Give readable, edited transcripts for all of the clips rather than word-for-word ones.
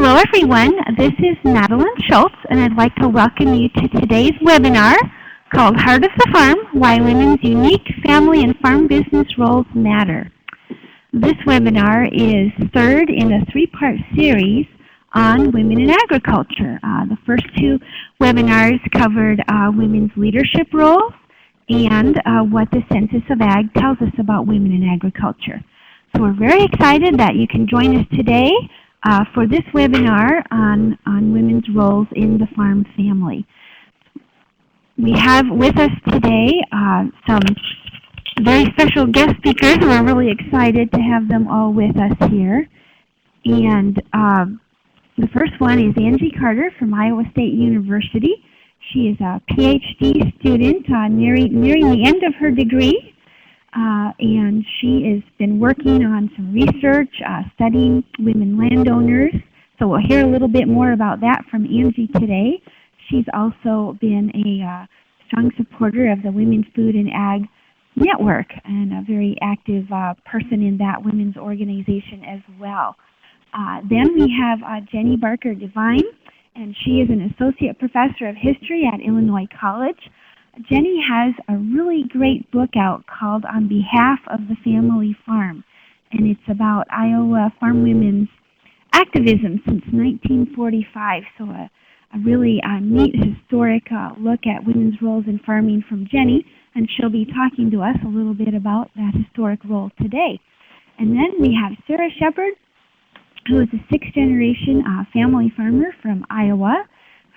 Hello everyone, this is Madeline Schultz and I'd like to welcome you to today's webinar called Heart of the Farm, Why Women's Unique Family and Farm Business Roles Matter. This webinar is third in a three-part series on women in agriculture. The first two webinars covered women's leadership roles and what the Census of Ag tells us about women in agriculture. So we're very excited that you can join us today for this webinar on women's roles in the farm family. We have with us today some very special guest speakers, and we're really excited to have them all with us here. And the first one is Angie Carter from Iowa State University. She is a PhD student nearing the end of her degree. And she has been working on some research, studying women landowners. So we'll hear a little bit more about that from Angie today. She's also been a strong supporter of the Women's Food and Ag Network and a very active person in that women's organization as well. Then we have Jenny Barker-Devine, and she is an associate professor of history at Illinois College. Jenny has a really great book out called On Behalf of the Family Farm, and it's about Iowa farm women's activism since 1945, so a really neat historic look at women's roles in farming from Jenny, and she'll be talking to us a little bit about that historic role today. And then we have Sara Shepherd, who is a sixth-generation family farmer from Iowa.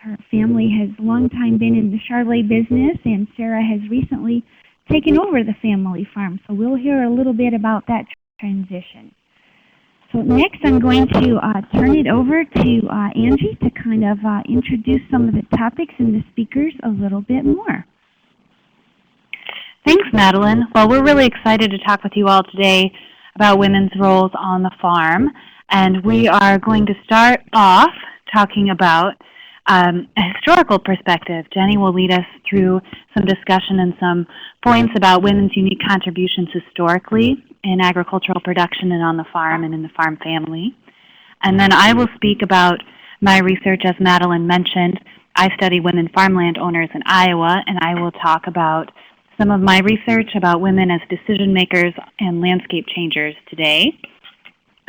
Her family has long time been in the Charlet business, and Sara has recently taken over the family farm. So we'll hear a little bit about that transition. So next I'm going to turn it over to Angie to kind of introduce some of the topics and the speakers a little bit more. Thanks, Madeline. Well, we're really excited to talk with you all today about women's roles on the farm. And we are going to start off talking about a historical perspective. Jenny will lead us through some discussion and some points about women's unique contributions historically in agricultural production and on the farm and in the farm family. And then I will speak about my research, as Madeline mentioned. I study women farmland owners in Iowa, and I will talk about some of my research about women as decision makers and landscape changers today.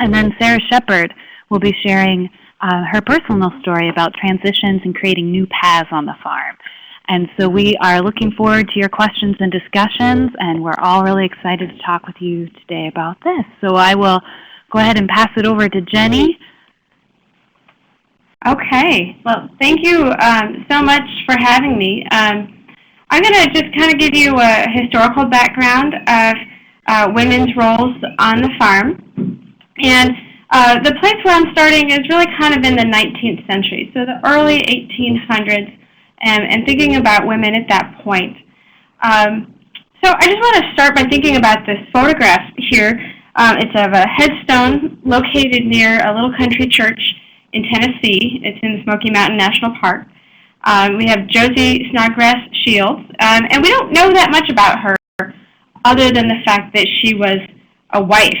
And then Sara Shepherd will be sharing her personal story about transitions and creating new paths on the farm. And so we are looking forward to your questions and discussions, and we're all really excited to talk with you today about this. So I will go ahead and pass it over to Jenny. Okay. Well, thank you so much for having me. I'm going to just kind of give you a historical background of women's roles on the farm. And the place where I'm starting is really kind of in the 19th century, so the early 1800s, and thinking about women at that point. So I just want to start by thinking about this photograph here. It's of a headstone located near a little country church in Tennessee. It's in the Smoky Mountain National Park. We have Josie Snodgrass Shields, and we don't know that much about her other than the fact that she was a wife.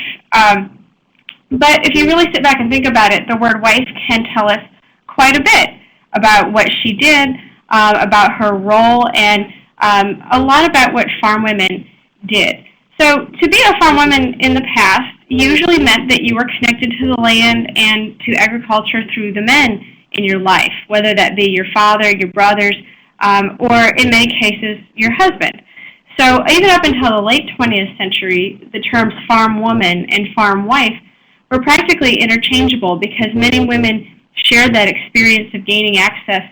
But if you really sit back and think about it, the word wife can tell us quite a bit about what she did, about her role, and a lot about what farm women did. So to be a farm woman in the past usually meant that you were connected to the land and to agriculture through the men in your life, whether that be your father, your brothers, or in many cases, your husband. So even up until the late 20th century, the terms farm woman and farm wife were practically interchangeable because many women shared that experience of gaining access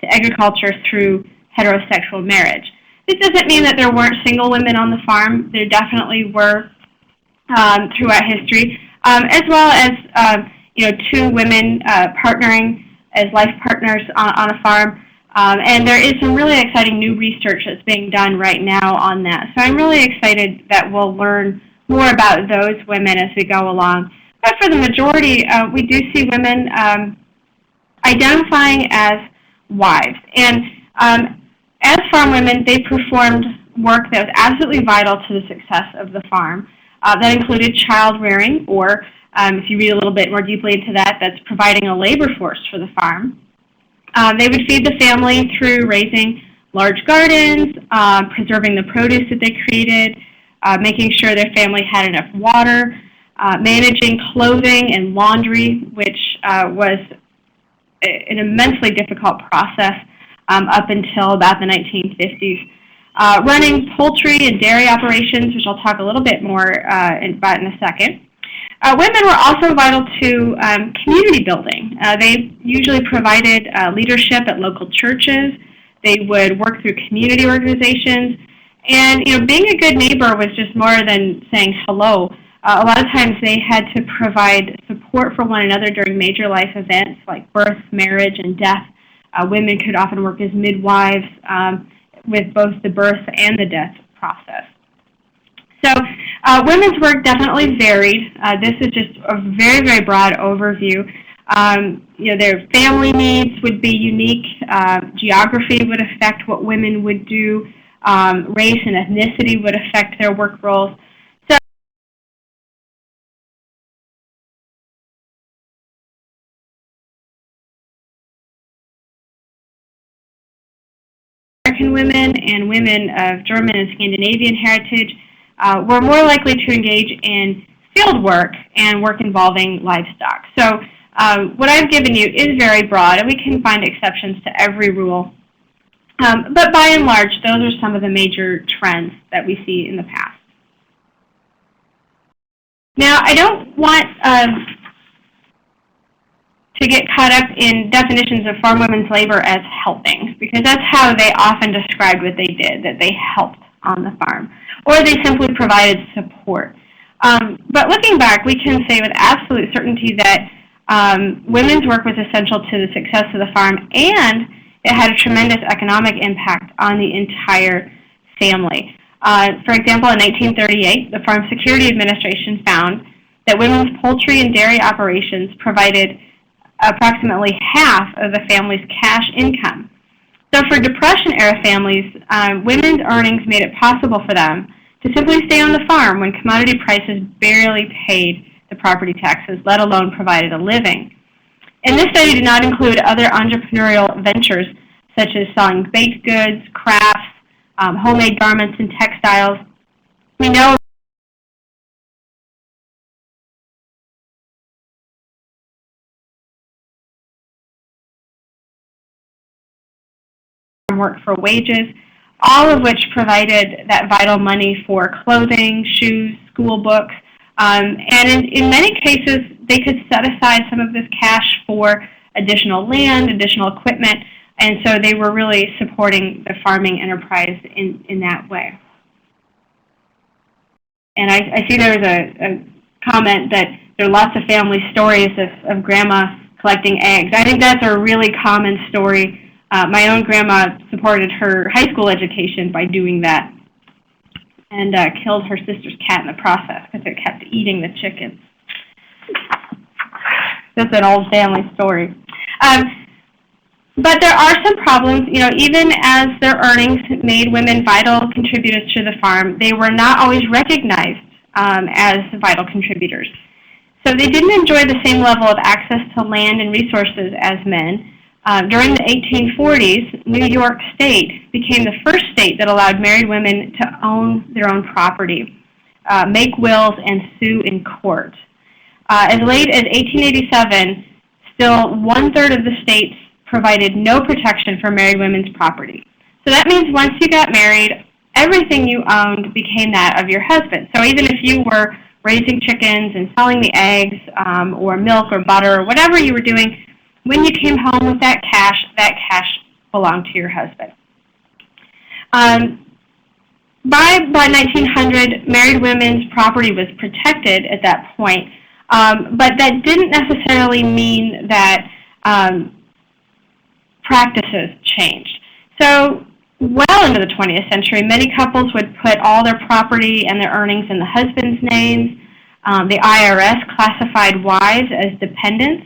to agriculture through heterosexual marriage. This doesn't mean that there weren't single women on the farm. There definitely were throughout history, as well as two women partnering as life partners on a farm. And there is some really exciting new research that's being done right now on that. So I'm really excited that we'll learn more about those women as we go along. But for the majority, we do see women identifying as wives. And as farm women, they performed work that was absolutely vital to the success of the farm. That included child rearing or If you read a little bit more deeply into that, that's providing a labor force for the farm. They would feed the family through raising large gardens, preserving the produce that they created, making sure their family had enough water, managing clothing and laundry, which was an immensely difficult process up until about the 1950s. Running poultry and dairy operations, which I'll talk a little bit more about in a second. Women were also vital to community building. They usually provided leadership at local churches. They would work through community organizations. And being a good neighbor was just more than saying hello. A lot of times they had to provide support for one another during major life events like birth, marriage, and death. Women could often work as midwives with both the birth and the death process. So women's work definitely varied. This is just a very, very broad overview. Their family needs would be unique. Geography would affect what women would do. Race and ethnicity would affect their work roles. So American women and women of German and Scandinavian heritage were more likely to engage in field work and work involving livestock. So what I've given you is very broad, and we can find exceptions to every rule. But by and large, those are some of the major trends that we see in the past. Now, I don't want to get caught up in definitions of farm women's labor as helping, because that's how they often described what they did, that they helped on the farm, or they simply provided support. But looking back, we can say with absolute certainty that women's work was essential to the success of the farm, and it had a tremendous economic impact on the entire family. For example, in 1938, the Farm Security Administration found that women's poultry and dairy operations provided approximately half of the family's cash income. So for Depression-era families, women's earnings made it possible for them to simply stay on the farm when commodity prices barely paid the property taxes, let alone provided a living. And this study did not include other entrepreneurial ventures such as selling baked goods, crafts, homemade garments, and textiles. We know work for wages, all of which provided that vital money for clothing, shoes, school books, and in many cases, they could set aside some of this cash for additional land, additional equipment, and so they were really supporting the farming enterprise in that way. And I see there was a comment that there are lots of family stories of grandma collecting eggs. I think that's a really common story. My own grandma supported her high school education by doing that, and killed her sister's cat in the process because it kept eating the chickens. That's an old family story. But there are some problems. Even as their earnings made women vital contributors to the farm, they were not always recognized as vital contributors. So they didn't enjoy the same level of access to land and resources as men. During the 1840s, New York State became the first state that allowed married women to own their own property, make wills, and sue in court. As late as 1887, still 1/3 of the states provided no protection for married women's property. So that means once you got married, everything you owned became that of your husband. So even if you were raising chickens and selling the eggs, or milk or butter or whatever you were doing, when you came home with that cash belonged to your husband. By 1900, married women's property was protected at that point, but that didn't necessarily mean that practices changed. So well into the 20th century, many couples would put all their property and their earnings in the husband's names. The IRS classified wives as dependents.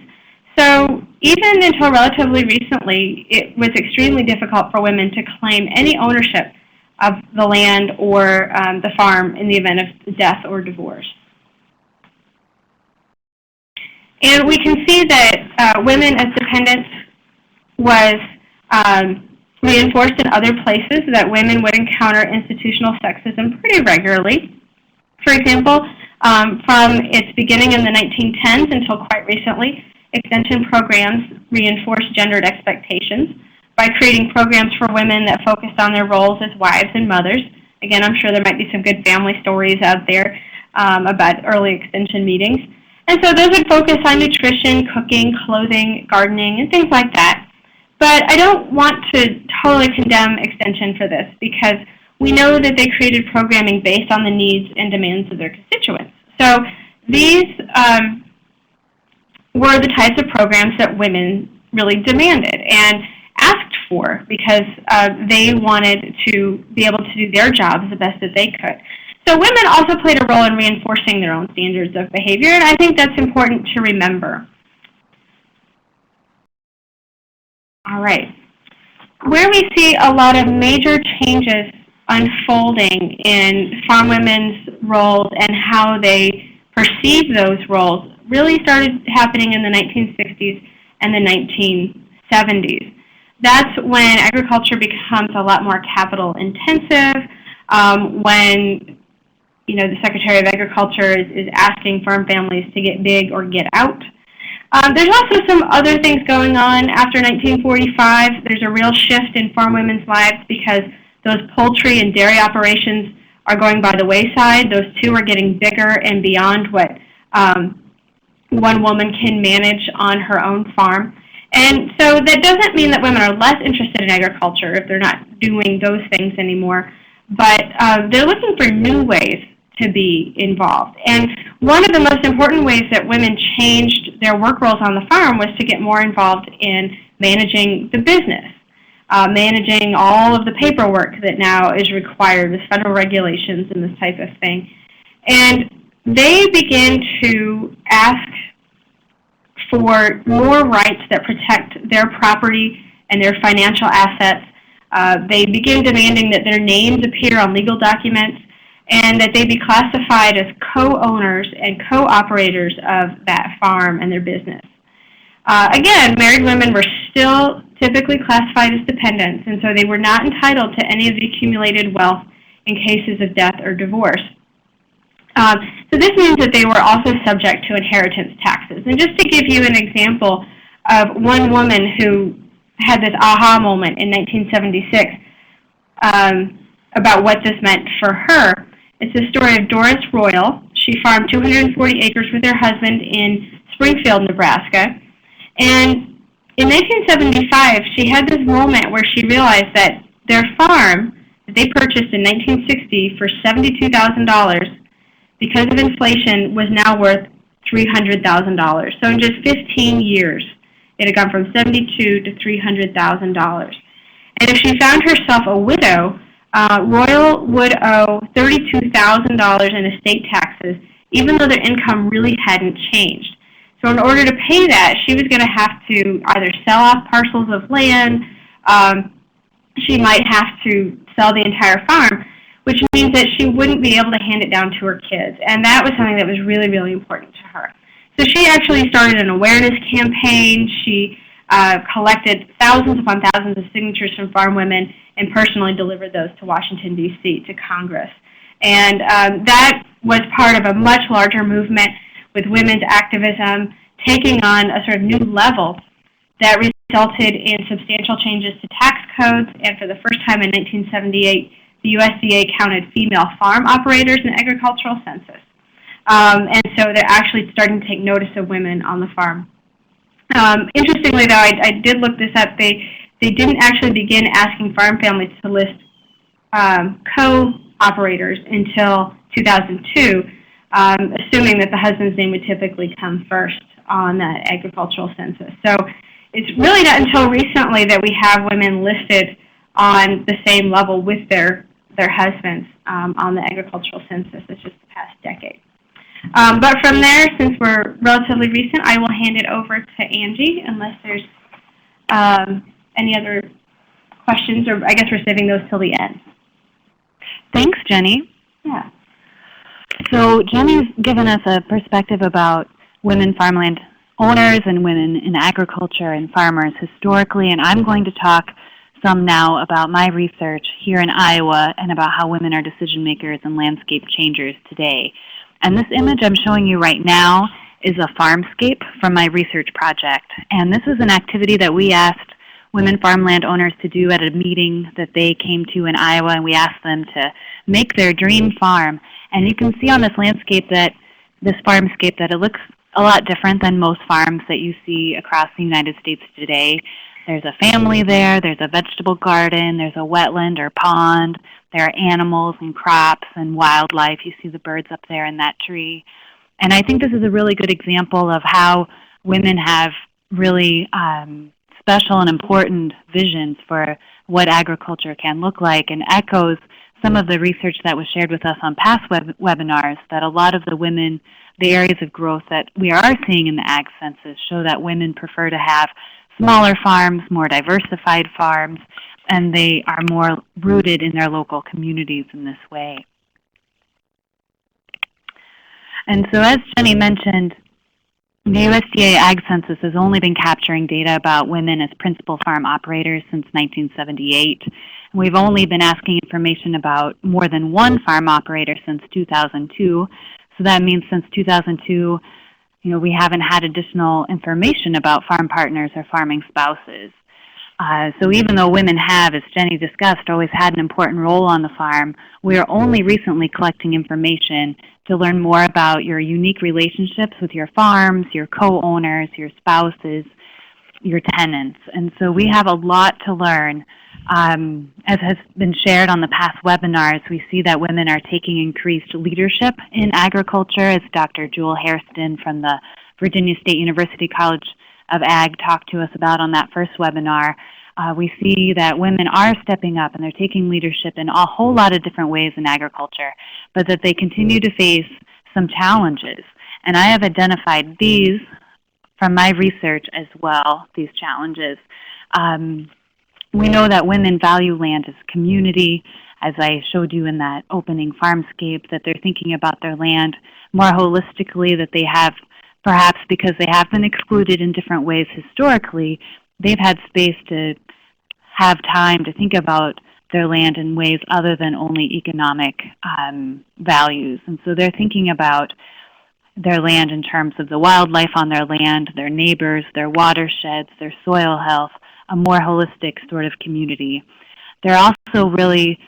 So even until relatively recently, it was extremely difficult for women to claim any ownership of the land or the farm in the event of death or divorce. And we can see that women as dependents was reinforced in other places, that women would encounter institutional sexism pretty regularly. For example, from its beginning in the 1910s until quite recently, extension programs reinforced gendered expectations by creating programs for women that focused on their roles as wives and mothers. Again, I'm sure there might be some good family stories out there about early extension meetings. And so those would focus on nutrition, cooking, clothing, gardening, and things like that. But I don't want to totally condemn extension for this, because we know that they created programming based on the needs and demands of their constituents. So these were the types of programs that women really demanded and asked for, because they wanted to be able to do their jobs the best that they could. So women also played a role in reinforcing their own standards of behavior, and I think that's important to remember. All right. Where we see a lot of major changes unfolding in farm women's roles and how they perceive those roles really started happening in the 1960s and the 1970s. That's when agriculture becomes a lot more capital intensive, when the Secretary of Agriculture is asking farm families to get big or get out. There's also some other things going on after 1945. There's a real shift in farm women's lives because those poultry and dairy operations are going by the wayside. Those two are getting bigger and beyond what one woman can manage on her own farm. And so that doesn't mean that women are less interested in agriculture if they're not doing those things anymore, but they're looking for new ways to be involved. And one of the most important ways that women changed their work roles on the farm was to get more involved in managing the business, managing all of the paperwork that now is required with federal regulations and this type of thing. And they begin to ask for more rights that protect their property and their financial assets. They begin demanding that their names appear on legal documents and that they be classified as co-owners and co-operators of that farm and their business. Again, married women were still typically classified as dependents, and so they were not entitled to any of the accumulated wealth in cases of death or divorce. So this means that they were also subject to inheritance taxes. And just to give you an example of one woman who had this aha moment in 1976 about what this meant for her, it's the story of Doris Royal. She farmed 240 acres with her husband in Springfield, Nebraska. And in 1975, she had this moment where she realized that their farm that they purchased in 1960 for $72,000, because of inflation, was now worth $300,000. So in just 15 years, it had gone from $72,000 to $300,000. And if she found herself a widow, Royal would owe $32,000 in estate taxes, even though their income really hadn't changed. So in order to pay that, she was going to have to either sell off parcels of land, she might have to sell the entire farm, which means that she wouldn't be able to hand it down to her kids. And that was something that was really, really important to her. So she actually started an awareness campaign. She collected thousands upon thousands of signatures from farm women and personally delivered those to Washington, D.C., to Congress. And that was part of a much larger movement with women's activism taking on a sort of new level that resulted in substantial changes to tax codes. And for the first time in 1978, the USDA counted female farm operators in the agricultural census. And so they're actually starting to take notice of women on the farm. Interestingly, though, I did look this up. They didn't actually begin asking farm families to list co-operators until 2002, assuming that the husband's name would typically come first on that agricultural census. So it's really not until recently that we have women listed on the same level with their husbands on the agricultural census. It's just the past decade. But from there, since we're relatively recent, I will hand it over to Angie, unless there's any other questions, or I guess we're saving those till the end. Thanks, Jenny. Yeah. So Jenny's given us a perspective about women farmland owners and women in agriculture and farmers historically, and I'm going to talk some now about my research here in Iowa and about how women are decision makers and landscape changers today. And this image I'm showing you right now is a farmscape from my research project. And this is an activity that we asked women farmland owners to do at a meeting that they came to in Iowa, and we asked them to make their dream farm. And you can see on this landscape that, this farmscape, that it looks a lot different than most farms that you see across the United States today. There's a family there, there's a vegetable garden, there's a wetland or pond, there are animals and crops and wildlife. You see the birds up there in that tree. And I think this is a really good example of how women have really special and important visions for what agriculture can look like, and echoes some of the research that was shared with us on past webinars, that a lot of the women, the areas of growth that we are seeing in the ag census show that women prefer to have smaller farms, more diversified farms, and they are more rooted in their local communities in this way. And so, as Jenny mentioned, the USDA Ag Census has only been capturing data about women as principal farm operators since 1978. And we've only been asking information about more than one farm operator since 2002. So that means since 2002, we haven't had additional information about farm partners or farming spouses. So even though women have, as Jenny discussed, always had an important role on the farm, we are only recently collecting information to learn more about your unique relationships with your farms, your co-owners, your spouses, your tenants. And so we have a lot to learn. As has been shared on the past webinars, we see that women are taking increased leadership in agriculture, as Dr. Jewel Hairston from the Virginia State University College of Ag talked to us about on that first webinar. We see that women are stepping up and they're taking leadership in a whole lot of different ways in agriculture, but that they continue to face some challenges. And I have identified these from my research as well, these challenges. We know that women value land as community, as I showed you in that opening farmscape, that they're thinking about their land more holistically, that they have, perhaps because they have been excluded in different ways historically, they've had space to have time to think about their land in ways other than only economic values. And so they're thinking about their land in terms of the wildlife on their land, their neighbors, their watersheds, their soil health, a more holistic sort of community. They're also really,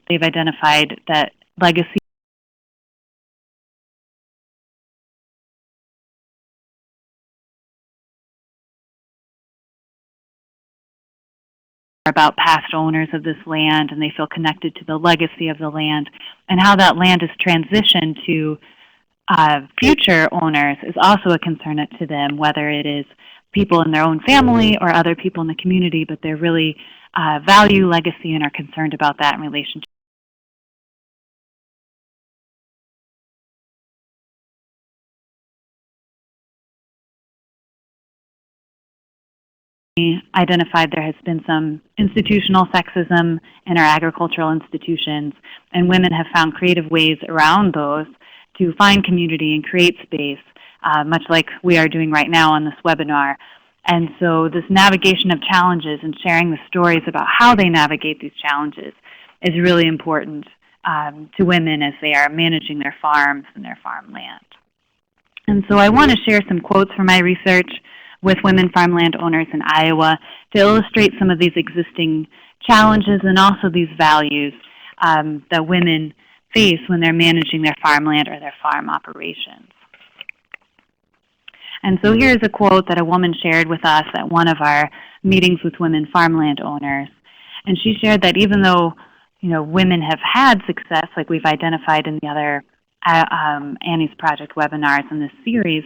they've identified that legacy about past owners of this land, and they feel connected to the legacy of the land, and how that land is transitioned to future owners is also a concern to them, whether it is people in their own family or other people in the community, but they really value legacy and are concerned about that in relation to identified there has been some institutional sexism in our agricultural institutions, and women have found creative ways around those to find community and create space, much like we are doing right now on this webinar. And so this navigation of challenges and sharing the stories about how they navigate these challenges is really important to women as they are managing their farms and their farmland. And so I want to share some quotes from my research with women farmland owners in Iowa to illustrate some of these existing challenges and also these values that women face when they're managing their farmland or their farm operations. And so here's a quote that a woman shared with us at one of our meetings with women farmland owners. And she shared that even though women have had success, like we've identified in the other Annie's Project webinars in this series,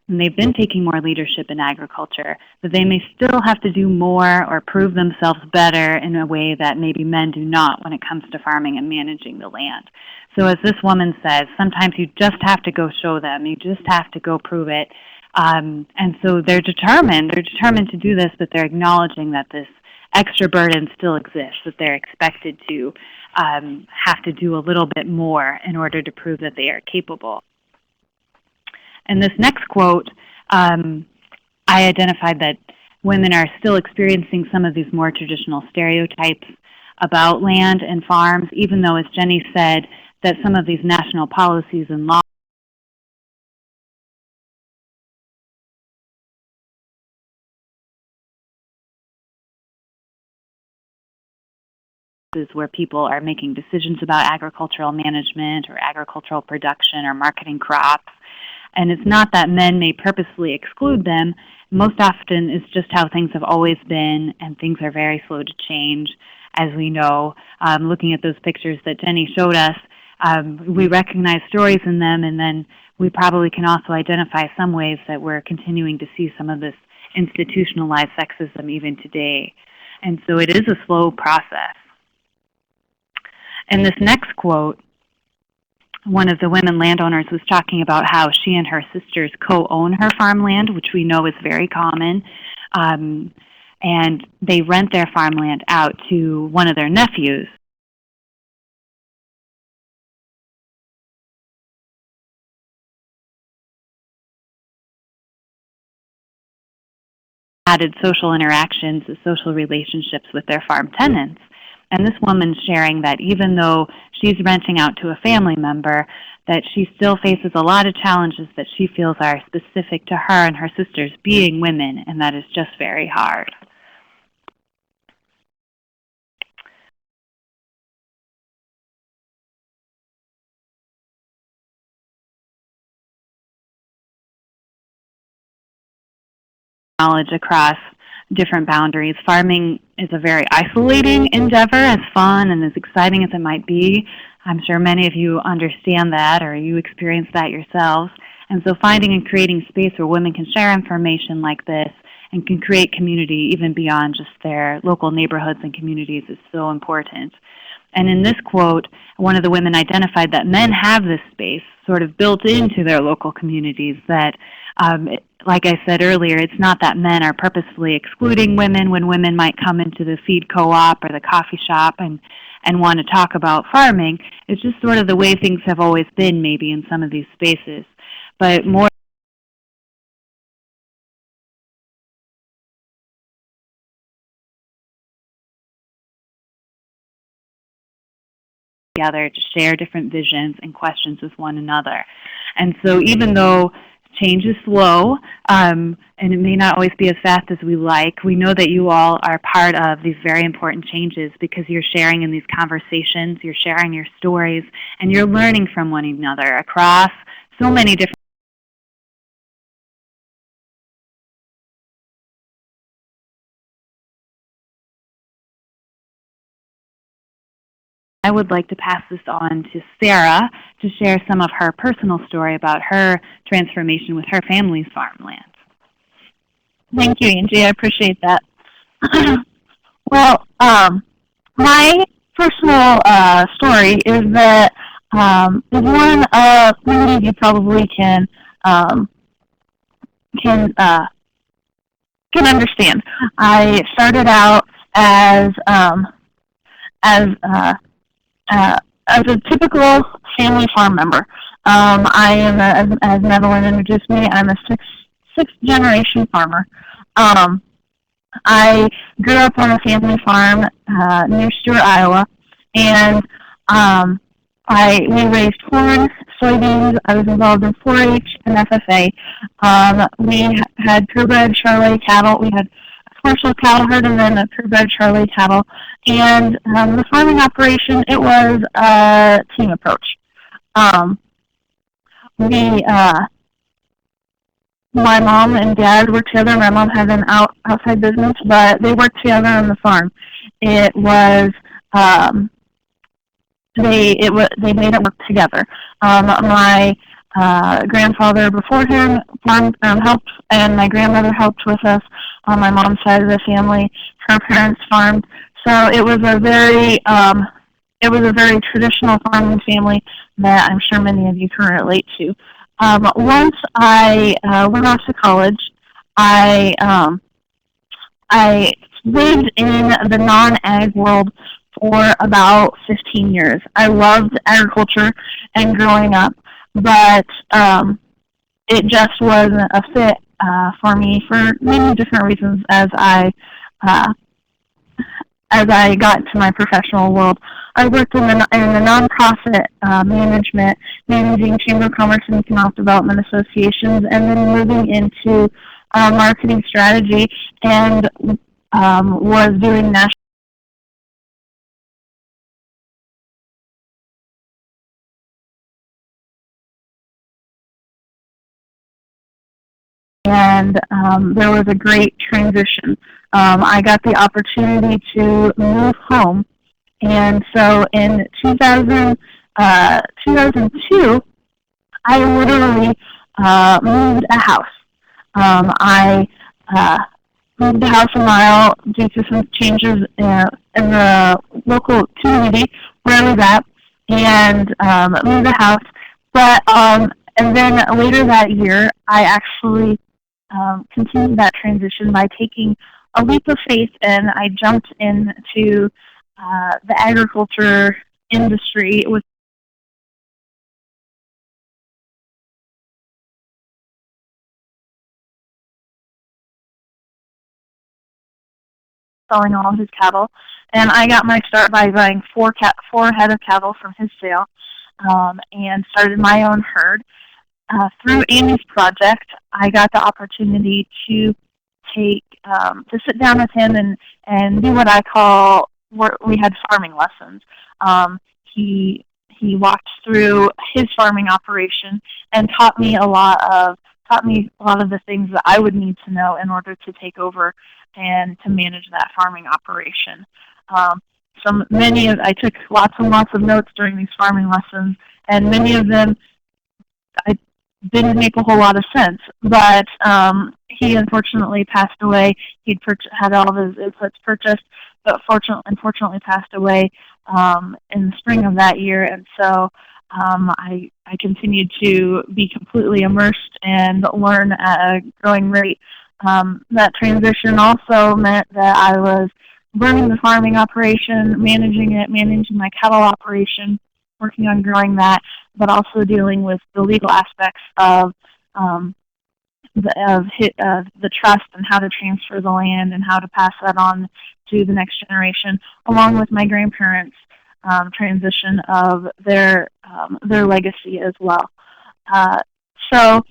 and they've been taking more leadership in agriculture, that they may still have to do more or prove themselves better in a way that maybe men do not when it comes to farming and managing the land. So as this woman says, sometimes you just have to go show them. You just have to go prove it. And so they're determined to do this, but they're acknowledging that this extra burden still exists, that they're expected to have to do a little bit more in order to prove that they are capable. And this next quote I identified that women are still experiencing some of these more traditional stereotypes about land and farms, even though, as Jenny said, that some of these national policies and laws where people are making decisions about agricultural management or agricultural production or marketing crops. And it's not that men may purposely exclude them. Most often it's just how things have always been, and things are very slow to change, as we know. Looking at those pictures that Jenny showed us, we recognize stories in them, and then we probably can also identify some ways that we're continuing to see some of this institutionalized sexism even today. And so it is a slow process. And this next quote, one of the women landowners was talking about how she and her sisters co-own her farmland, which we know is very common, and they rent their farmland out to one of their nephews. Added social interactions, social relationships with their farm tenants. And this woman's sharing that even though she's renting out to a family member, that she still faces a lot of challenges that she feels are specific to her and her sisters being women, and that is just very hard. Knowledge across different boundaries. Farming is a very isolating endeavor, as fun and as exciting as it might be. I'm sure many of you understand that, or you experience that yourselves. And so finding and creating space where women can share information like this and can create community even beyond just their local neighborhoods and communities is so important. And in this quote, one of the women identified that men have this space sort of built into their local communities, that like I said earlier, it's not that men are purposefully excluding women when women might come into the feed co-op or the coffee shop and want to talk about farming. It's just sort of the way things have always been maybe in some of these spaces. But more together to share different visions and questions with one another. And so even though change is slow, and it may not always be as fast as we like, we know that you all are part of these very important changes because you're sharing in these conversations, you're sharing your stories, and you're learning from one another across so many different I would like to pass this on to Sara to share some of her personal story about her transformation with her family's farmland. Thank you, Angie. I appreciate that. Well, my personal story is that is one of many of you probably can understand. I started out as a typical family farm member. I am, as Madeline introduced me, I'm a sixth generation farmer. I grew up on a family farm near Stewart, Iowa, and we raised corn, soybeans. I was involved in 4-H and FFA. We had purebred Charolais cattle. We had commercial cattle herd and then a purebred Charolais cattle. And the farming operation, it was a team approach. My mom and dad worked together. My mom had an outside business, but they worked together on the farm. It was they made it work together. My grandfather before him helped, and my grandmother helped with us on my mom's side of the family. Her parents farmed, so it was a very traditional farming family that I'm sure many of you can relate to. Once I went off to college, I lived in the non-ag world for about 15 years. I loved agriculture and growing up, but it just wasn't a fit for me for many different reasons uh, as I got into my professional world. I worked in the nonprofit management, managing Chamber of Commerce and Economic Development associations, and then moving into marketing strategy, and was doing national. And there was a great transition. I got the opportunity to move home, and so in 2002, I literally moved a house. I moved the house a mile due to some changes in the local community where I was at, and moved the house. But and then later that year, I actually continued that transition by taking a leap of faith, and I jumped into the agriculture industry with selling all of his cattle. And I got my start by buying four head of cattle from his sale, and started my own herd. Through Amy's project, I got the opportunity to sit down with him and do what I call, we had farming lessons. He walked through his farming operation and taught me a lot of the things that I would need to know in order to take over and to manage that farming operation. I took lots and lots of notes during these farming lessons, and many of them I didn't make a whole lot of sense. But he unfortunately passed away. He'd had all of his inputs purchased, but unfortunately passed away in the spring of that year, and so I continued to be completely immersed and learn at a growing rate. That transition also meant that I was running the farming operation, managing my cattle operation, working on growing that, but also dealing with the legal aspects of the trust and how to transfer the land and how to pass that on to the next generation, along with my grandparents' transition of their legacy as well. So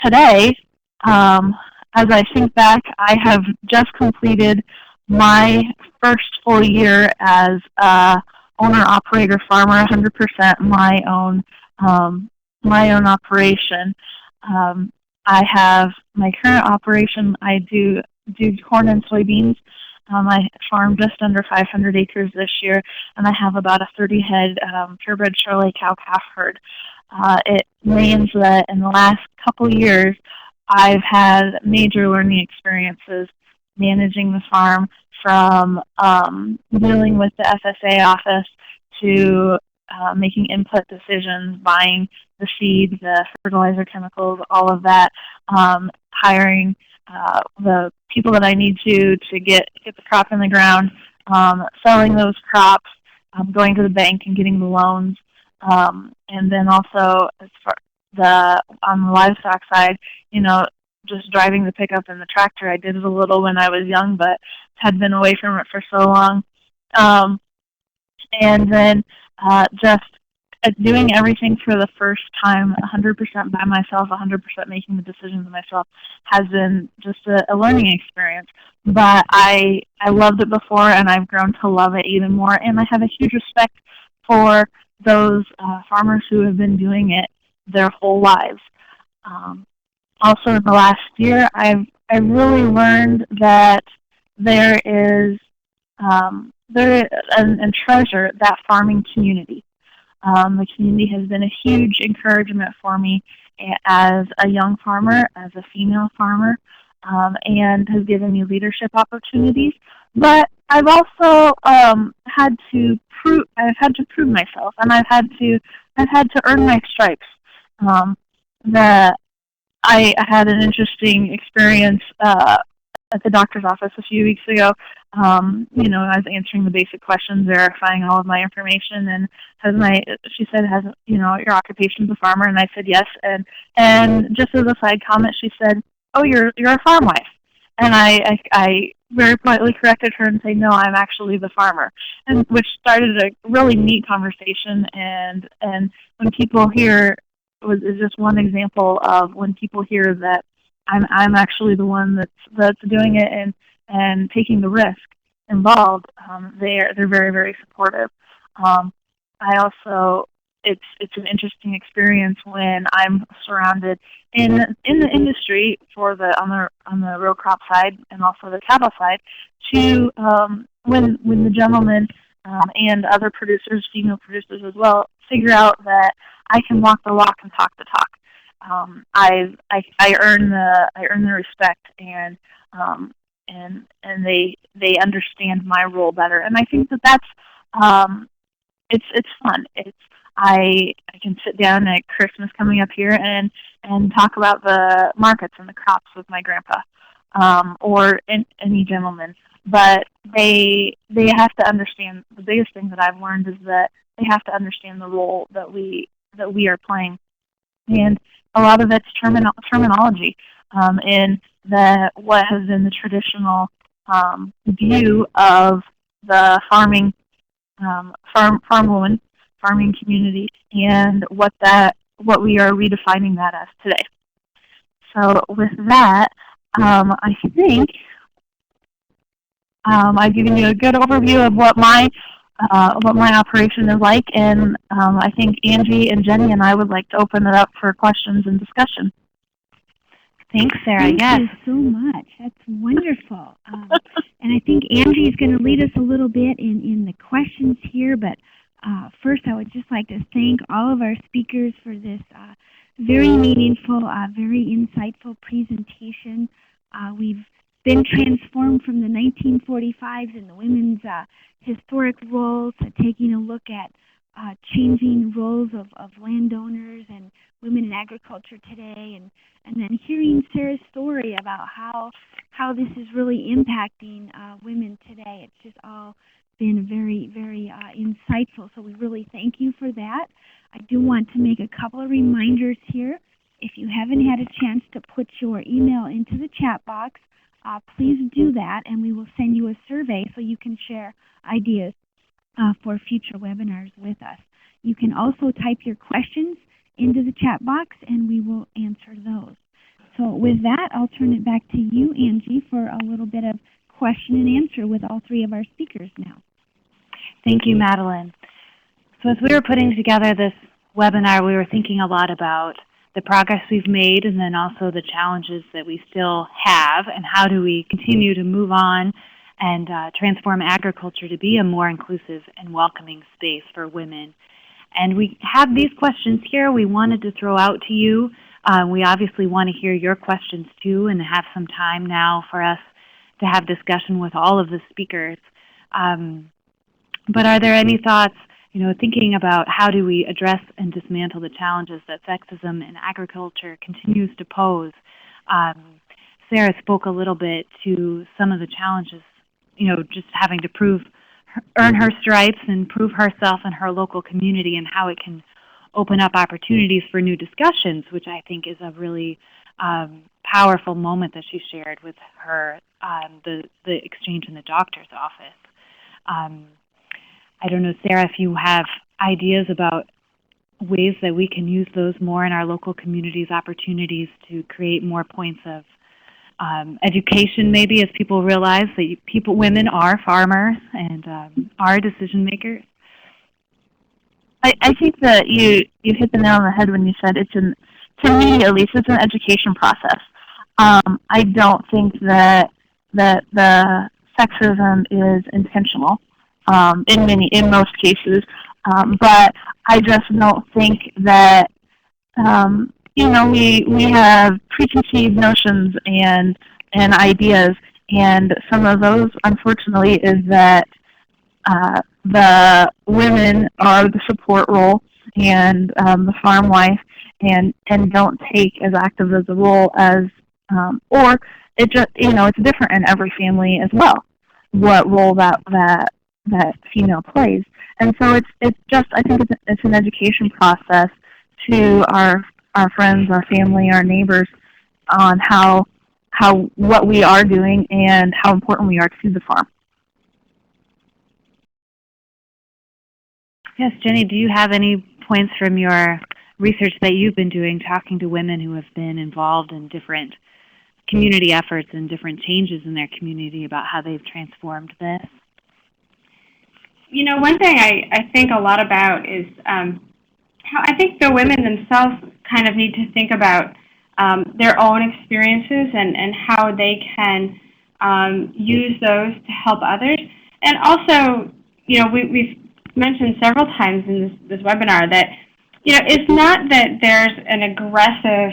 today, as I think back, I have just completed my first full year as owner, operator, farmer, 100% my own operation. I have my current operation. I do corn and soybeans. I farm just under 500 acres this year, and I have about a 30-head purebred Charolais cow-calf herd. It means that in the last couple years, I've had major learning experiences managing the farm, from dealing with the FSA office to making input decisions, buying the seed, the fertilizer, chemicals, all of that, hiring the people that I need to get the crop in the ground, selling those crops, going to the bank and getting the loans, and then also as far on the livestock side, just driving the pickup and the tractor. I did it a little when I was young, but had been away from it for so long. And then just doing everything for the first time 100% by myself, 100% making the decisions myself, has been just a learning experience. But I loved it before, and I've grown to love it even more. And I have a huge respect for those farmers who have been doing it their whole lives. Also, in the last year, I've really learned that there is and treasure that farming community. The community has been a huge encouragement for me as a young farmer, as a female farmer, and has given me leadership opportunities. But I've also had to prove myself, and I've had to earn my stripes. I had an interesting experience at the doctor's office a few weeks ago. I was answering the basic questions, verifying all of my information, and she said, your occupation's a farmer? And I said yes. And just as a side comment, she said, "Oh, you're a farm wife," and I very politely corrected her and say, "No, I'm actually the farmer," and which started a really neat conversation. And when people hear is just one example of when people hear that I'm actually the one that's doing it and taking the risk involved, they're very, very supportive. I also it's an interesting experience when I'm surrounded in the industry for the on the row crop side and also the cattle side to when the gentlemen and other producers, female producers as well, figure out that I can walk the walk and talk the talk. I earn the respect and they understand my role better, and I think that's it's fun. I can sit down at Christmas coming up here and talk about the markets and the crops with my grandpa or any gentleman. But they have to understand. The biggest thing that I've learned is that they have to understand the role that we are playing, and a lot of it's terminology in what has been the traditional view of the farming farm woman, farming community, and what we are redefining that as today. So with that, I think I've given you a good overview of what my operation is like, and I think Angie and Jenny and I would like to open it up for questions and discussion. Thanks, Sarah. Thank you so much. That's wonderful. And I think Angie is going to lead us a little bit in the questions here, but first I would just like to thank all of our speakers for this very meaningful, very insightful presentation. We've been transformed from the 1945s and the women's historic roles to taking a look at changing roles of landowners and women in agriculture today, and then hearing Sarah's story about how this is really impacting women today. It's just all been very, very insightful, so we really thank you for that. I do want to make a couple of reminders here. If you haven't had a chance to put your email into the chat box, please do that, and we will send you a survey so you can share ideas for future webinars with us. You can also type your questions into the chat box, and we will answer those. So with that, I'll turn it back to you, Angie, for a little bit of question and answer with all three of our speakers now. Thank you, Madeline. So as we were putting together this webinar, we were thinking a lot about the progress we've made and then also the challenges that we still have, and how do we continue to move on and transform agriculture to be a more inclusive and welcoming space for women. And we have these questions here we wanted to throw out to you. We obviously want to hear your questions too, and have some time now for us to have discussion with all of the speakers. But are there any thoughts, thinking about how do we address and dismantle the challenges that sexism in agriculture continues to pose? Sarah spoke a little bit to some of the challenges, just having to earn her stripes and prove herself in her local community, and how it can open up opportunities for new discussions, which I think is a really powerful moment that she shared with her, the exchange in the doctor's office. I don't know, Sarah, if you have ideas about ways that we can use those more in our local communities, opportunities to create more points of education, maybe, as people realize that women are farmers and are decision makers. I think that you hit the nail on the head when you said to me at least, it's an education process. I don't think that the sexism is intentional in most cases, but I just don't think that we have preconceived notions and ideas, and some of those, unfortunately, is that the women are the support role and the farm wife, and don't take as active as a role as, or it just, it's different in every family as well, what role that female plays. And so it's just, I think it's an education process to our friends, our family, our neighbors on how what we are doing and how important we are to the farm. Yes, Jenny, do you have any points from your research that you've been doing, talking to women who have been involved in different community efforts and different changes in their community about how they've transformed this? You know, one thing I think a lot about is how I think the women themselves kind of need to think about their own experiences and how they can use those to help others. And also, you know, we've mentioned several times in this webinar that, you know, it's not that there's an aggressive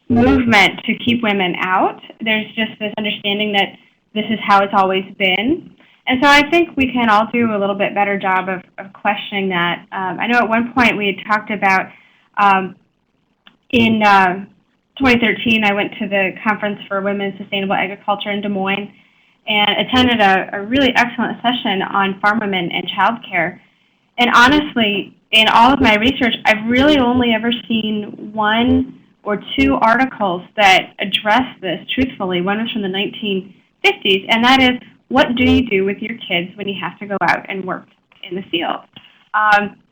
movement to keep women out. There's just this understanding that this is how it's always been. And so I think we can all do a little bit better job of questioning that. I know at one point we had talked about, in 2013, I went to the Conference for Women's Sustainable Agriculture in Des Moines and attended a really excellent session on farm women and childcare. And honestly, in all of my research, I've really only ever seen one or two articles that address this truthfully. One was from the 1950s, and that is, what do you do with your kids when you have to go out and work in the field?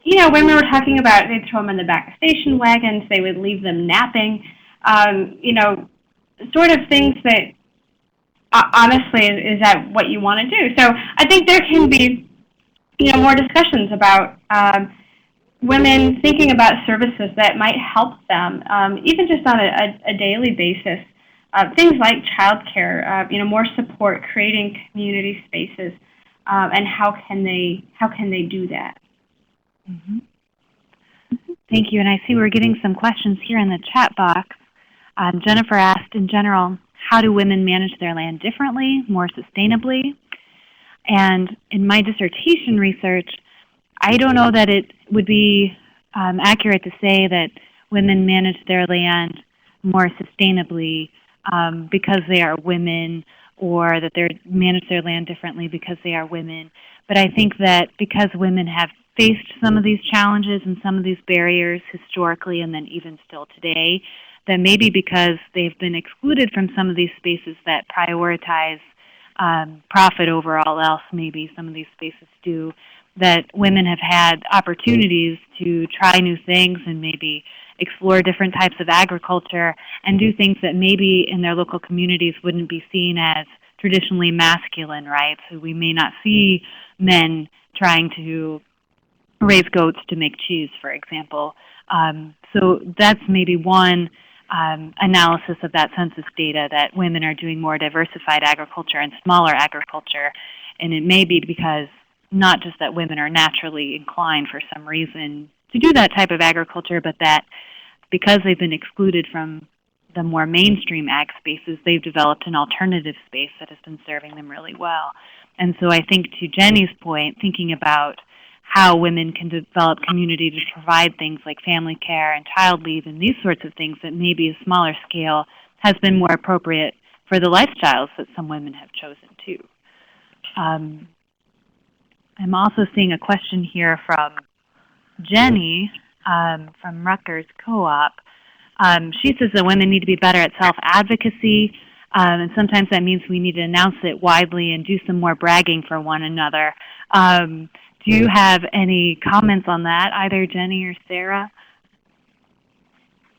You know, when we were talking about they'd throw them in the back of station wagons, they would leave them napping, you know, sort of things that, honestly, is that what you want to do? So I think there can be, you know, more discussions about women thinking about services that might help them, even just on a daily basis. Things like childcare, you know, more support, creating community spaces, and how can they do that? Mm-hmm. Thank you. And I see we're getting some questions here in the chat box. Jennifer asked, in general, how do women manage their land differently, more sustainably? And in my dissertation research, I don't know that it would be accurate to say that women manage their land more sustainably because they are women, or that they manage their land differently because they are women. But I think that because women have faced some of these challenges and some of these barriers historically and then even still today, that maybe because they've been excluded from some of these spaces that prioritize profit over all else, maybe some of these spaces do, that women have had opportunities to try new things and maybe explore different types of agriculture and do things that maybe in their local communities wouldn't be seen as traditionally masculine, right? So we may not see men trying to raise goats to make cheese, for example. So that's maybe one analysis of that census data, that women are doing more diversified agriculture and smaller agriculture. And it may be because not just that women are naturally inclined for some reason to do that type of agriculture, but that because they've been excluded from the more mainstream ag spaces, they've developed an alternative space that has been serving them really well. And so I think, to Jenny's point, thinking about how women can develop community to provide things like family care and child leave and these sorts of things that maybe a smaller scale has been more appropriate for the lifestyles that some women have chosen too. I'm also seeing a question here from Jenny from Rutgers Co-op. She says that women need to be better at self-advocacy, and sometimes that means we need to announce it widely and do some more bragging for one another. Do you have any comments on that, either Jenny or Sara?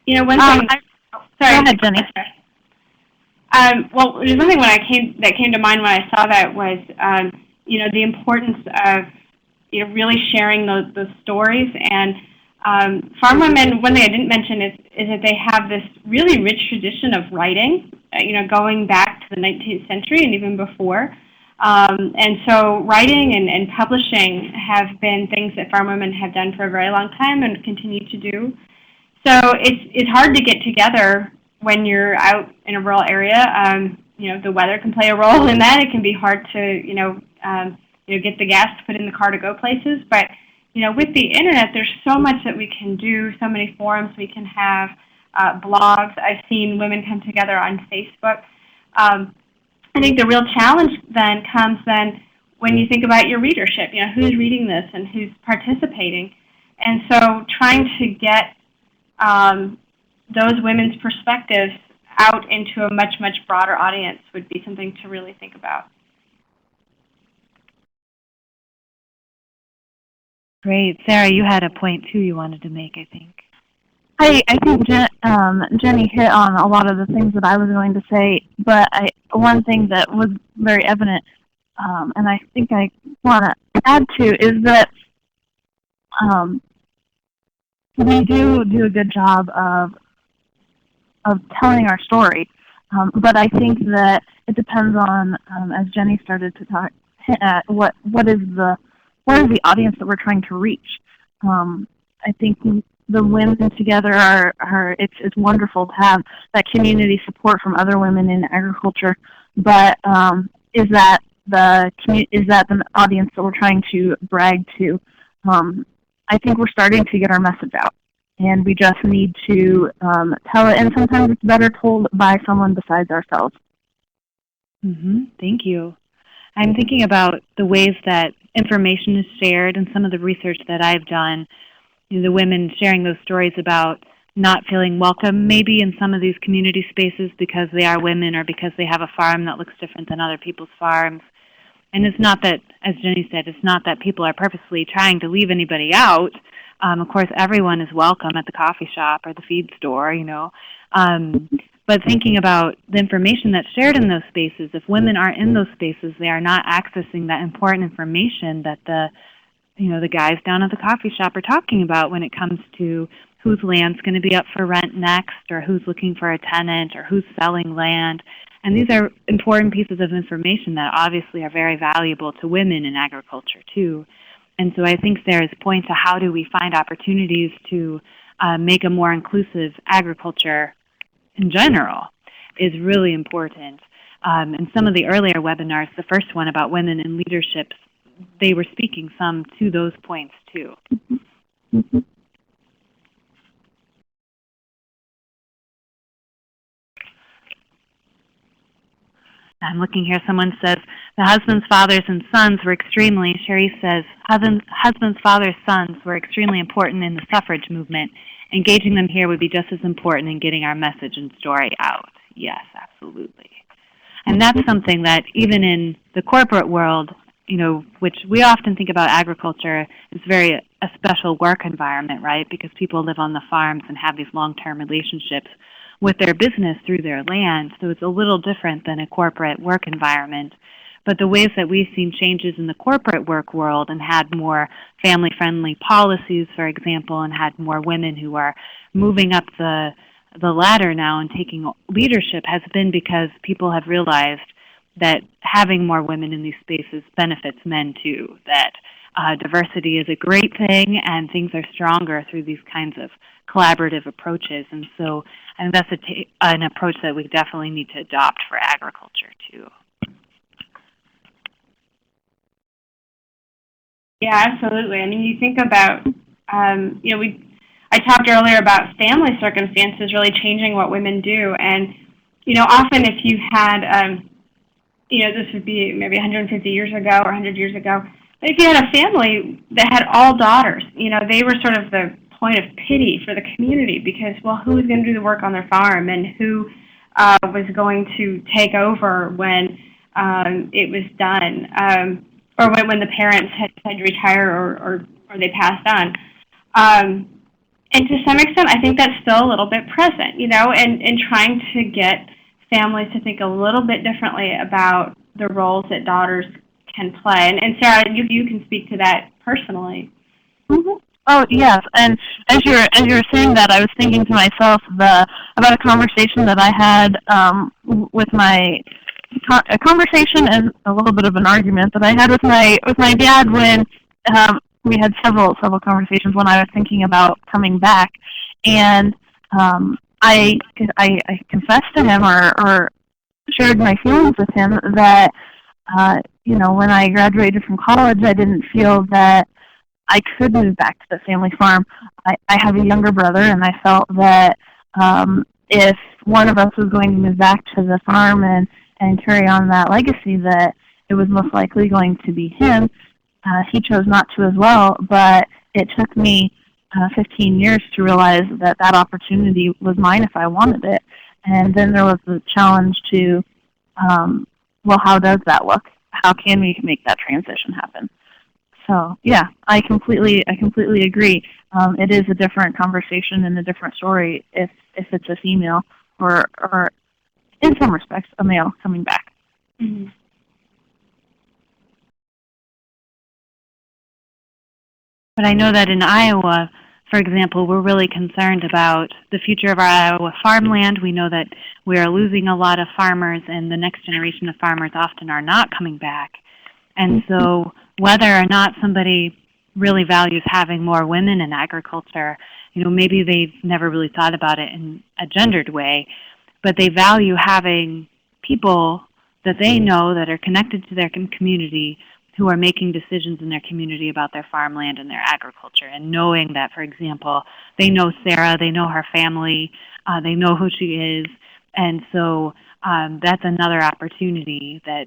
You know, one thing. Sorry, go ahead, Jenny. Well, there's one thing that came to mind when I saw that was, you know, the importance of, you know, really sharing those stories. And farm women, one thing I didn't mention is that they have this really rich tradition of writing, you know, going back to the 19th century and even before. And so writing and publishing have been things that farm women have done for a very long time and continue to do. So it's hard to get together when you're out in a rural area. You know, the weather can play a role in that. It can be hard to, you know, get the gas to put in the car to go places. But, you know, with the internet, there's so much that we can do, so many forums we can have, blogs. I've seen women come together on Facebook. I think the real challenge then comes when you think about your readership, you know, who's reading this and who's participating. And so trying to get those women's perspectives out into a much, much broader audience would be something to really think about. Great. Sara, you had a point, too, you wanted to make, I think. I think Jenny hit on a lot of the things that I was going to say, but one thing that was very evident, and I think I want to add to, is that we do a good job of telling our story, but I think that it depends on, as Jenny started to talk, what is the audience that we're trying to reach. I think the women together it's wonderful to have that community support from other women in agriculture, but is that the audience that we're trying to brag to? I think we're starting to get our message out, and we just need to tell it, and sometimes it's better told by someone besides ourselves. Thank you. I'm thinking about the ways that information is shared and some of the research that I've done. The women sharing those stories about not feeling welcome maybe in some of these community spaces because they are women or because they have a farm that looks different than other people's farms. And it's not that, as Jenny said, it's not that people are purposely trying to leave anybody out. Of course, everyone is welcome at the coffee shop or the feed store, But thinking about the information that's shared in those spaces, if women are in those spaces, they are not accessing that important information that the guys down at the coffee shop are talking about when it comes to whose land's going to be up for rent next, or who's looking for a tenant, or who's selling land. And these are important pieces of information that obviously are very valuable to women in agriculture too. And so I think there's a point to how do we find opportunities to make a more inclusive agriculture in general is really important. In some of the earlier webinars, the first one about women in leadership, they were speaking some to those points too. I'm looking here, someone says, the husbands, fathers, and sons were extremely, Sherry says, husbands, fathers, sons were extremely important in the suffrage movement. Engaging them here would be just as important in getting our message and story out. Yes, absolutely. And that's something that even in the corporate world, which we often think about agriculture as a special work environment, right? Because people live on the farms and have these long-term relationships with their business through their land. So it's a little different than a corporate work environment. But the ways that we've seen changes in the corporate work world and had more family-friendly policies, for example, and had more women who are moving up the ladder now and taking leadership has been because people have realized that having more women in these spaces benefits men too, that diversity is a great thing and things are stronger through these kinds of collaborative approaches. And so I think that's an approach that we definitely need to adopt for agriculture too. Yeah, absolutely. I mean, you think about, I talked earlier about family circumstances really changing what women do. And, often if you had, this would be maybe 150 years ago or 100 years ago, but if you had a family that had all daughters, they were sort of the point of pity for the community because, well, who was going to do the work on their farm and who was going to take over when it was done, or when the parents had to retire or they passed on. And to some extent, I think that's still a little bit present, and trying to get families to think a little bit differently about the roles that daughters can play. And Sara, you can speak to that personally. Oh yes, and as you were saying that, I was thinking to myself about a conversation that I had with a conversation and a little bit of an argument that I had with my dad when we had several conversations when I was thinking about coming back, and I confessed to him or shared my feelings with him that when I graduated from college, I didn't feel that I could move back to the family farm. I have a younger brother, and I felt that if one of us was going to move back to the farm and carry on that legacy, that it was most likely going to be him. He chose not to as well, but it took me 15 years to realize that opportunity was mine if I wanted it. And then there was the challenge to, well, how does that look? How can we make that transition happen? So yeah, I completely agree. It is a different conversation and a different story if it's a female or in some respects a male coming back. Mm-hmm. But I know that in Iowa, for example, we're really concerned about the future of our Iowa farmland. We know that we are losing a lot of farmers, and the next generation of farmers often are not coming back. And so whether or not somebody really values having more women in agriculture, maybe they've never really thought about it in a gendered way, but they value having people that they know that are connected to their community who are making decisions in their community about their farmland and their agriculture, and knowing that, for example, they know Sara, they know her family, they know who she is, and so that's another opportunity that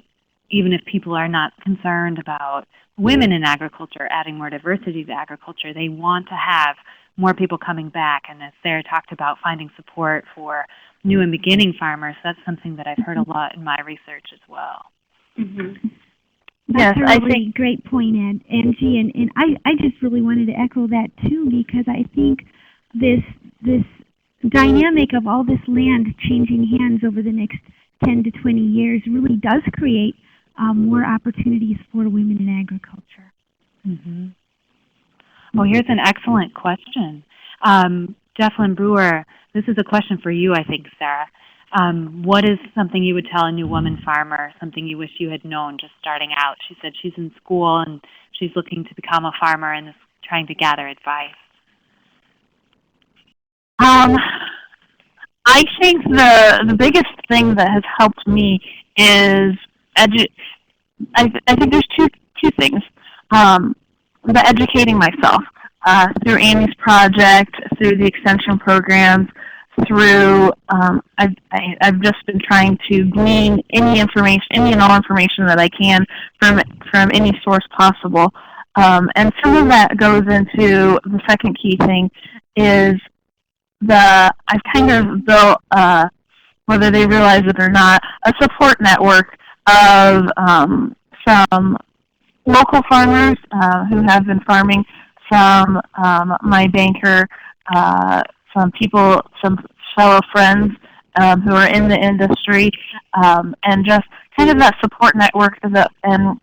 even if people are not concerned about women in agriculture, adding more diversity to agriculture, they want to have more people coming back. And as Sara talked about, finding support for new and beginning farmers, that's something that I've heard a lot in my research as well. Mm-hmm. That's a really great point, Angie, and I just really wanted to echo that too, because I think this dynamic of all this land changing hands over the next 10 to 20 years really does create more opportunities for women in agriculture. Mm-hmm. Well, here's an excellent question. Declan Brewer, this is a question for you, I think, Sara. What is something you would tell a new woman farmer, something you wish you had known just starting out? She said she's in school and she's looking to become a farmer and is trying to gather advice. I think the biggest thing that has helped me is I think there's two things. The educating myself through Amy's project, through the extension programs, through I've just been trying to glean any and all information that I can from any source possible. And some of that goes into the second key thing is I've kind of built, whether they realize it or not, a support network of some local farmers who have been farming, some my banker, some fellow friends who are in the industry, and just kind of that support network and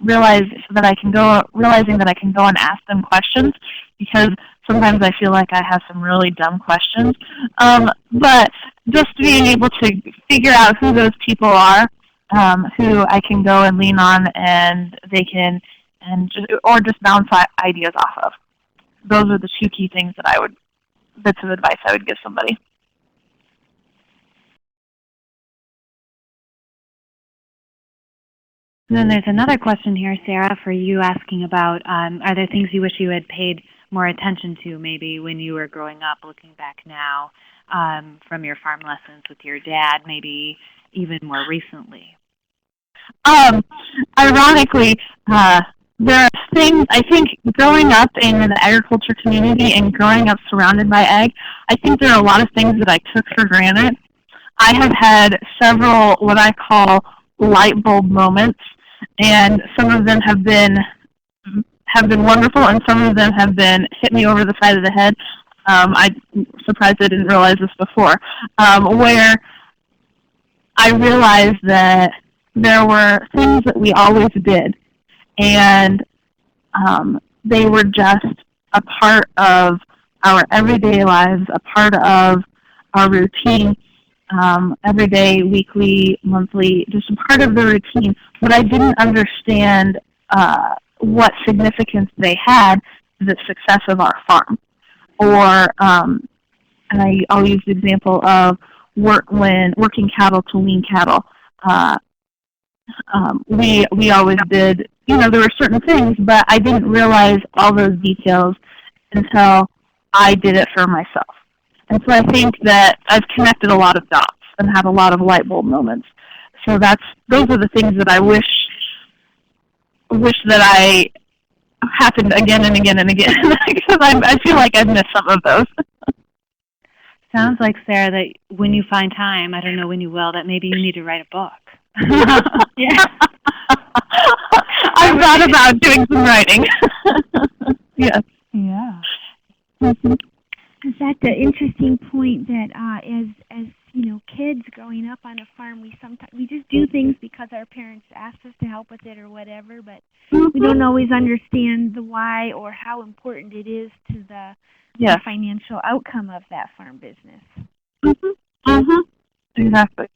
realizing that I can go and ask them questions, because sometimes I feel like I have some really dumb questions. But just being able to figure out who those people are, who I can go and lean on, and they can, just bounce ideas off of. Those are the two key things bits of advice I would give somebody. And then there's another question here, Sara, for you, asking about are there things you wish you had paid more attention to maybe when you were growing up, looking back now from your farm lessons with your dad, maybe even more recently? Ironically, there are things, I think, growing up in the agriculture community and growing up surrounded by ag, I think there are a lot of things that I took for granted. I have had several what I call light bulb moments, and some of them have been wonderful, and some of them have been hit me over the side of the head. I'm surprised I didn't realize this before, where I realized that there were things that we always did, and they were just a part of our everyday lives, a part of our routine, every day, weekly, monthly, just a part of the routine. But I didn't understand what significance they had to the success of our farm. Or, and I'll use the example of working cattle to lean cattle. We always did, there were certain things, but I didn't realize all those details until I did it for myself. And so I think that I've connected a lot of dots and had a lot of light bulb moments. So those are the things that I wish that I happened again and again and again, because I feel like I've missed some of those. sounds like, Sarah, that when you find time, I don't know when you will, that maybe you need to write a book. Yeah. I've thought about doing some writing. Yes. Yeah. Mm-hmm. That's an interesting point that as you know, kids growing up on a farm, we just do things because our parents asked us to help with it or whatever, but we don't always understand the why or how important it is to the financial outcome of that farm business. Exactly.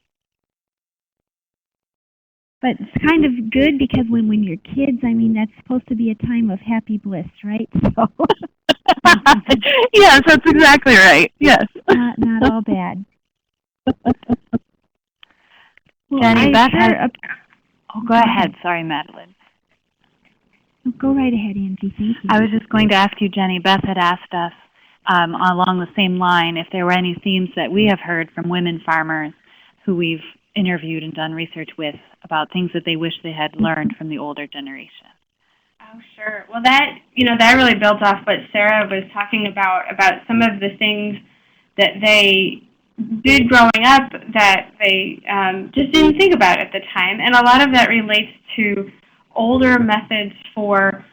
But it's kind of good because when you're kids, I mean, that's supposed to be a time of happy bliss, right? So Yes, that's exactly right. Yes. Not all bad. Well, Jenny, Beth go ahead. Sorry, Madeline. Go right ahead, Angie. Thank you. I was just going to ask you, Jenny. Beth had asked us along the same line if there were any themes that we have heard from women farmers who we've interviewed and done research with about things that they wish they had learned from the older generation. Oh, sure. Well, that really builds off what Sarah was talking about some of the things that they did growing up that they just didn't think about at the time. And a lot of that relates to older methods for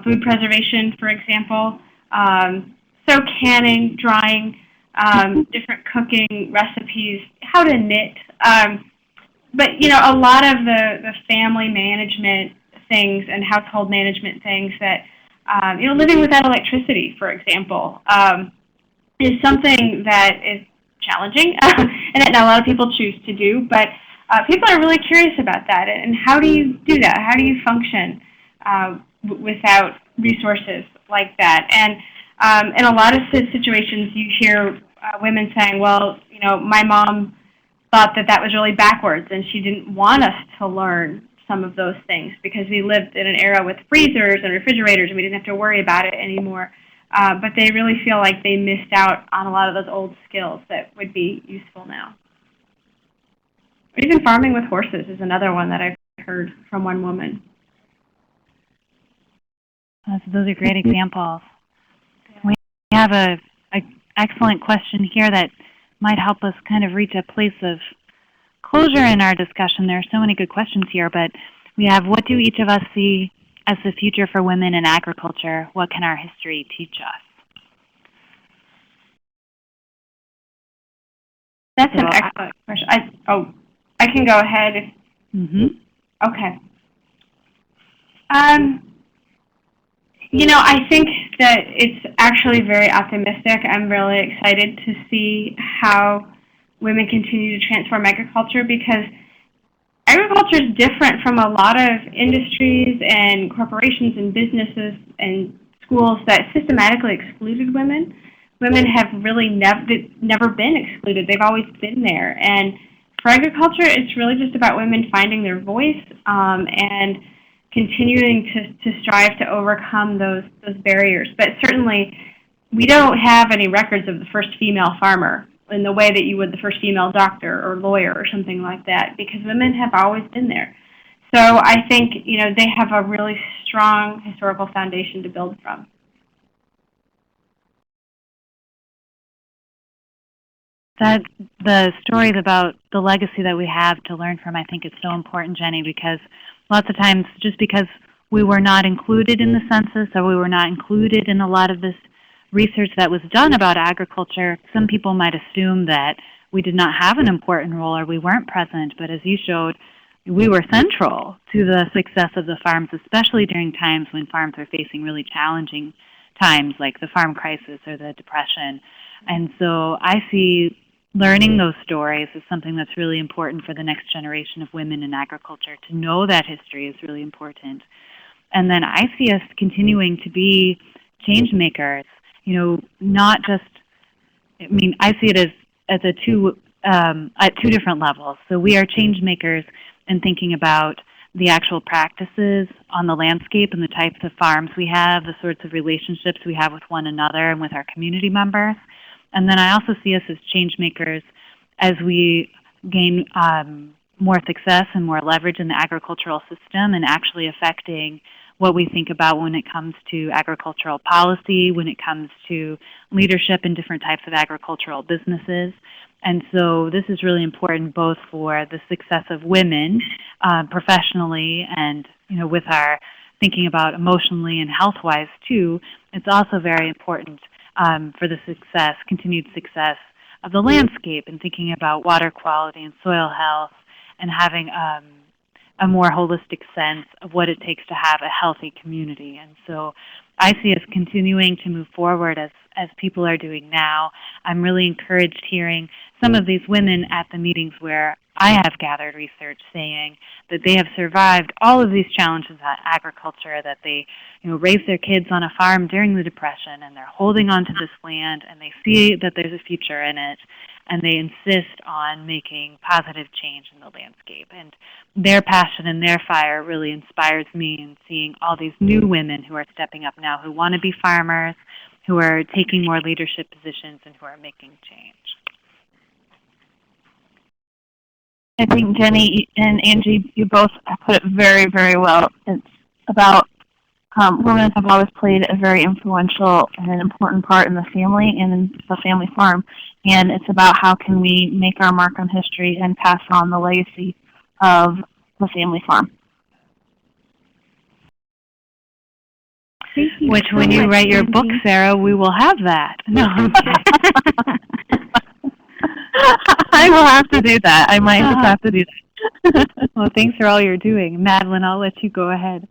food preservation, for example. So canning, drying, different cooking recipes, how to knit. But, a lot of the family management things and household management things that, living without electricity, for example, is something that is challenging and that not a lot of people choose to do. But people are really curious about that. And how do you do that? How do you function without resources like that? And in a lot of situations, you hear women saying, well, my mom thought that was really backwards, and she didn't want us to learn some of those things because we lived in an era with freezers and refrigerators and we didn't have to worry about it anymore. But they really feel like they missed out on a lot of those old skills that would be useful now. Even farming with horses is another one that I've heard from one woman. Those are great examples. We have an excellent question here that might help us kind of reach a place of closure in our discussion. There are so many good questions here, but we have, what do each of us see as the future for women in agriculture? What can our history teach us? That's an excellent question. I can go ahead. Okay. I think that it's actually very optimistic. I'm really excited to see how women continue to transform agriculture because agriculture is different from a lot of industries and corporations and businesses and schools that systematically excluded women. Women have really never been excluded. They've always been there. And for agriculture, it's really just about women finding their voice and continuing to strive to overcome those barriers. But certainly, we don't have any records of the first female farmer in the way that you would the first female doctor or lawyer or something like that, because women have always been there. So I think, they have a really strong historical foundation to build from. That the stories about the legacy that we have to learn from, I think is so important, Jenny, because lots of times just because we were not included in the census or we were not included in a lot of this research that was done about agriculture, some people might assume that we did not have an important role or we weren't present, but as you showed, we were central to the success of the farms, especially during times when farms are facing really challenging times like the farm crisis or the Depression. And so I see learning those stories is something that's really important for the next generation of women in agriculture. To know that history is really important. And then I see us continuing to be change makers, not just, I see it as at two different levels. So we are change makers in thinking about the actual practices on the landscape and the types of farms we have, the sorts of relationships we have with one another and with our community members. And then I also see us as change makers as we gain more success and more leverage in the agricultural system and actually affecting what we think about when it comes to agricultural policy, when it comes to leadership in different types of agricultural businesses. And so this is really important both for the success of women professionally and, with our thinking about emotionally and health-wise too. It's also very important for the continued success of the landscape and thinking about water quality and soil health and having a more holistic sense of what it takes to have a healthy community. And so I see us continuing to move forward as people are doing now. I'm really encouraged hearing some of these women at the meetings where I have gathered research saying that they have survived all of these challenges in agriculture, that they raised their kids on a farm during the Depression, and they're holding on to this land, and they see that there's a future in it, and they insist on making positive change in the landscape. And their passion and their fire really inspires me in seeing all these new women who are stepping up now, who want to be farmers, who are taking more leadership positions, and who are making change. I think Jenny and Angie, you both put it very, very well. It's about women have always played a very influential and important part in the family and in the family farm. And it's about how can we make our mark on history and pass on the legacy of the family farm. Which, when you write your book, Sarah, we will have that. No. I will have to do that. I might just have to do that. Well, thanks for all you're doing. Madeline, I'll let you go ahead.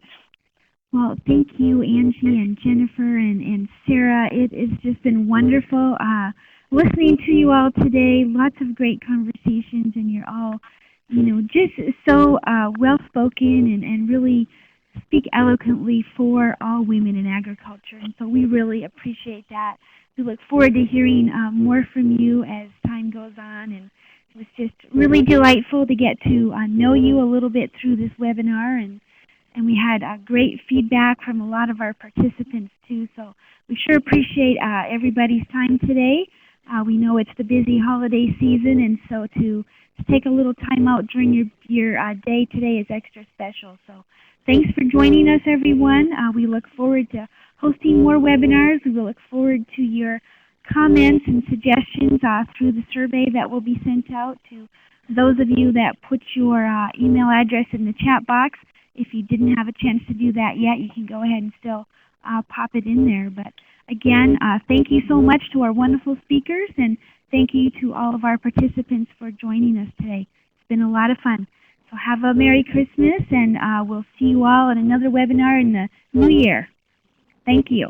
Well, thank you, Angie and Jennifer and Sarah. It has just been wonderful listening to you all today. Lots of great conversations, and you're all, just so well-spoken and really speak eloquently for all women in agriculture. And so we really appreciate that. We look forward to hearing more from you as time goes on. And it was just really delightful to get to know you a little bit through this webinar. And we had great feedback from a lot of our participants too. So we sure appreciate everybody's time today. We know it's the busy holiday season, and so to take a little time out during your day today is extra special. So thanks for joining us, everyone. We look forward to hosting more webinars. We will look forward to your comments and suggestions through the survey that will be sent out to those of you that put your email address in the chat box. If you didn't have a chance to do that yet, you can go ahead and still pop it in there. But again, thank you so much to our wonderful speakers, and thank you to all of our participants for joining us today. It's been a lot of fun. So have a Merry Christmas, and we'll see you all in another webinar in the new year. Thank you.